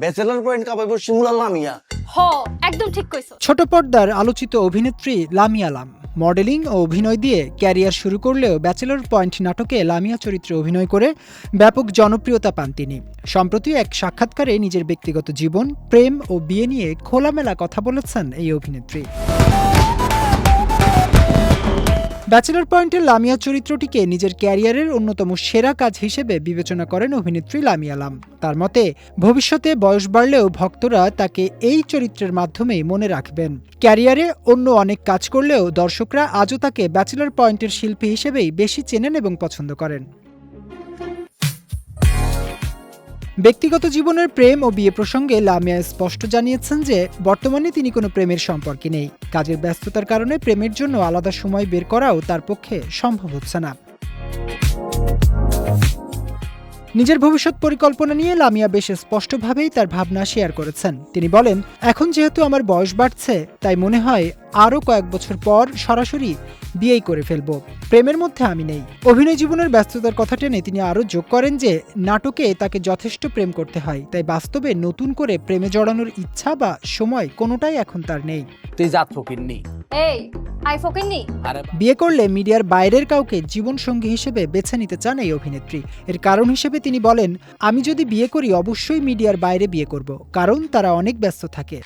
Bachelor point কাপাইবো শিমুল লামিয়া। হ একদম ঠিক কইছো। ছোট পর্দার আলোচিত অভিনেত্রী লামিয়া লাম মডেলিং ও অভিনয় দিয়ে ক্যারিয়ার শুরু করলেও ব্যাচেলর পয়েন্ট নাটকে লামিয়া চরিত্রে অভিনয় করে ব্যাপক জনপ্রিয়তা পান তিনি। সম্প্রতি এক সাক্ষাৎকারে নিজের ব্যক্তিগত জীবন, প্রেম ও বিয়ে নিয়ে খোলামেলা কথা বলেছেন এই অভিনেত্রী। ব্যাচেলর পয়েন্টের লামিয়া চরিত্রটিকে নিজের ক্যারিয়ারের অন্যতম সেরা কাজ হিসেবে বিবেচনা করেন অভিনেত্রী লামিয়া লাম। তার মতে, ভবিষ্যতে বয়স বাড়লেও ভক্তরা তাকে এই চরিত্রের মাধ্যমেই মনে রাখবেন। ক্যারিয়ারে অন্য অনেক কাজ করলেও দর্শকরা আজও তাকে ব্যাচেলর পয়েন্টের শিল্পী হিসেবেই বেশি চেনেন এবং পছন্দ করেন। ব্যক্তিগত জীবনের প্রেম ও বিয়ে প্রসঙ্গে লামিয়া স্পষ্ট জানিয়েছেন যে বর্তমানে তিনি কোনো প্রেমের সম্পর্কে নেই। কাজের ব্যস্ততার কারণে প্রেমের জন্য আলাদা সময় বের করাও তার পক্ষে সম্ভব হচ্ছে না। নিজের ভবিষ্যৎ পরিকল্পনা নিয়ে লামিয়া বেশ স্পষ্টভাবেই তার ভাবনা শেয়ার করেছেন। তিনি বলেন, এখন যেহেতু আমার বয়স বাড়ছে, তাই মনে হয় আরও কয়েক বছর পর সরাসরি বিয়েই করে ফেলব। প্রেমের মধ্যে আমি নেই। অভিনয় জীবনের ব্যস্ততার কথা টেনে তিনি আরও যোগ করেন যে নাটকে তাকে যথেষ্ট প্রেম করতে হয়, তাই বাস্তবে নতুন করে প্রেমে জড়ানোর ইচ্ছা বা সময় কোনোটাই এখন তার নেই। তুই জাত ফকিন্নি। এই আই ফকিন্নি। বিয়ে করলে মিডিয়ার বাইরের কাউকে জীবনসঙ্গী হিসেবে বেছে নিতে চান এই অভিনেত্রী। এর কারণ হিসেবে তিনি বলেন, আমি যদি বিয়ে করি অবশ্যই মিডিয়ার বাইরে বিয়ে করব, কারণ তারা অনেক ব্যস্ত থাকে।